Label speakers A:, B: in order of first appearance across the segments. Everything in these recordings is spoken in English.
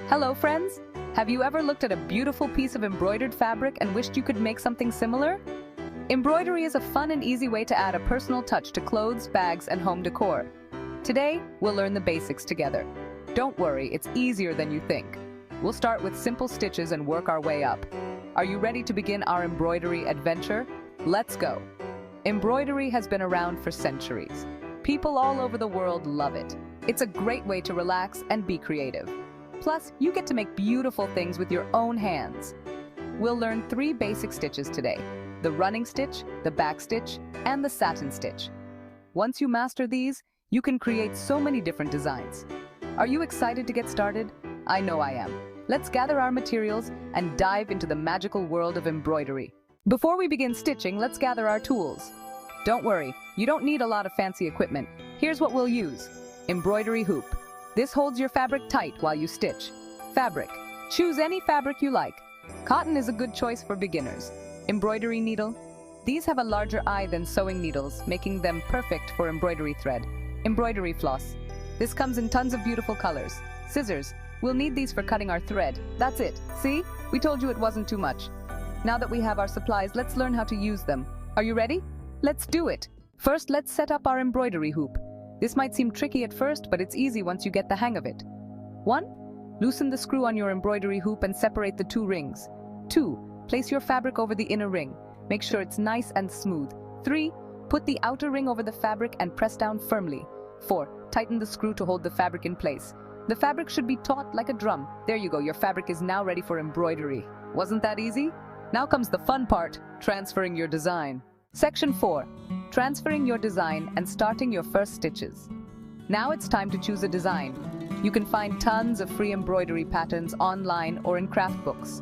A: Hello, friends! Have you ever looked at a beautiful piece of embroidered fabric and wished you could make something similar? Embroidery is a fun and easy way to add a personal touch to clothes, bags, and home decor. Today, we'll learn the basics together. Don't worry, it's easier than you think. We'll start with simple stitches and work our way up. Are you ready to begin our embroidery adventure? Let's go! Embroidery has been around for centuries. People all over the world love it. It's a great way to relax and be creative. Plus, you get to make beautiful things with your own hands. We'll learn 3 basic stitches today: the running stitch, the back stitch, and the satin stitch. Once you master these, you can create so many different designs. Are you excited to get started? I know I am. Let's gather our materials and dive into the magical world of embroidery. Before we begin stitching, let's gather our tools. Don't worry, you don't need a lot of fancy equipment. Here's what we'll use. Embroidery hoop. This holds your fabric tight while you stitch. Fabric. Choose any fabric you like. Cotton is a good choice for beginners. Embroidery needle. These have a larger eye than sewing needles, making them perfect for embroidery thread. Embroidery floss. This comes in tons of beautiful colors. Scissors. We'll need these for cutting our thread. That's it. See? We told you it wasn't too much. Now that we have our supplies, let's learn how to use them. Are you ready? Let's do it! First, let's set up our embroidery hoop. This might seem tricky at first, but it's easy once you get the hang of it. 1. Loosen the screw on your embroidery hoop and separate the 2 rings. 2. Place your fabric over the inner ring. Make sure it's nice and smooth. 3. Put the outer ring over the fabric and press down firmly. 4. Tighten the screw to hold the fabric in place. The fabric should be taut like a drum. There you go, your fabric is now ready for embroidery. Wasn't that easy? Now comes the fun part, transferring your design. Section 4. Transferring your design and starting your first stitches. Now it's time to choose a design. You can find tons of free embroidery patterns online or in craft books.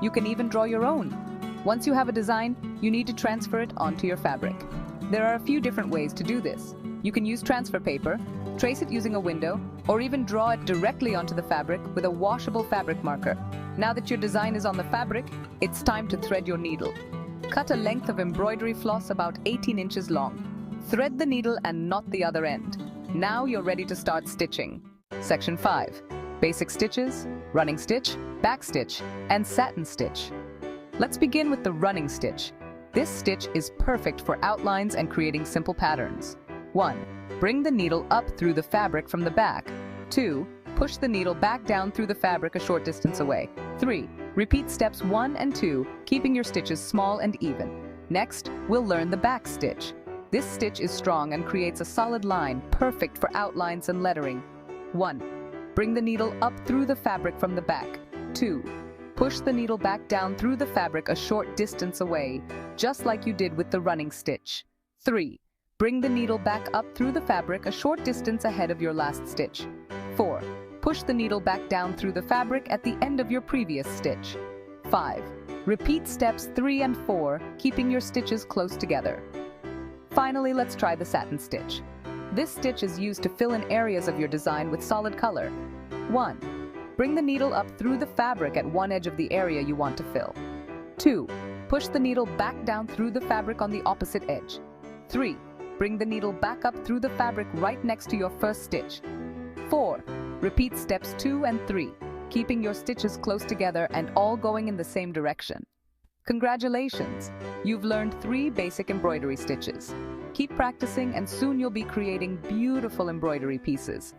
A: You can even draw your own. Once you have a design, you need to transfer it onto your fabric. There are a few different ways to do this. You can use transfer paper, trace it using a window, or even draw it directly onto the fabric with a washable fabric marker. Now that your design is on the fabric, it's time to thread your needle. Cut a length of embroidery floss about 18 inches long. Thread the needle and knot the other end. Now you're ready to start stitching. Section 5. Basic stitches, running stitch, back stitch, and satin stitch. Let's begin with the running stitch. This stitch is perfect for outlines and creating simple patterns. 1. Bring the needle up through the fabric from the back. 2. Push the needle back down through the fabric a short distance away. 3. Repeat steps 1 and 2, keeping your stitches small and even. Next, we'll learn the back stitch. This stitch is strong and creates a solid line, perfect for outlines and lettering. 1. Bring the needle up through the fabric from the back. 2. Push the needle back down through the fabric a short distance away, just like you did with the running stitch. 3. Bring the needle back up through the fabric a short distance ahead of your last stitch. 4. Push the needle back down through the fabric at the end of your previous stitch. 5. Repeat steps 3 and 4, keeping your stitches close together. Finally, let's try the satin stitch. This stitch is used to fill in areas of your design with solid color. 1. Bring the needle up through the fabric at one edge of the area you want to fill. 2. Push the needle back down through the fabric on the opposite edge. 3. Bring the needle back up through the fabric right next to your first stitch. 4. Repeat steps 2 and 3, keeping your stitches close together and all going in the same direction. Congratulations! You've learned 3 basic embroidery stitches. Keep practicing and soon you'll be creating beautiful embroidery pieces.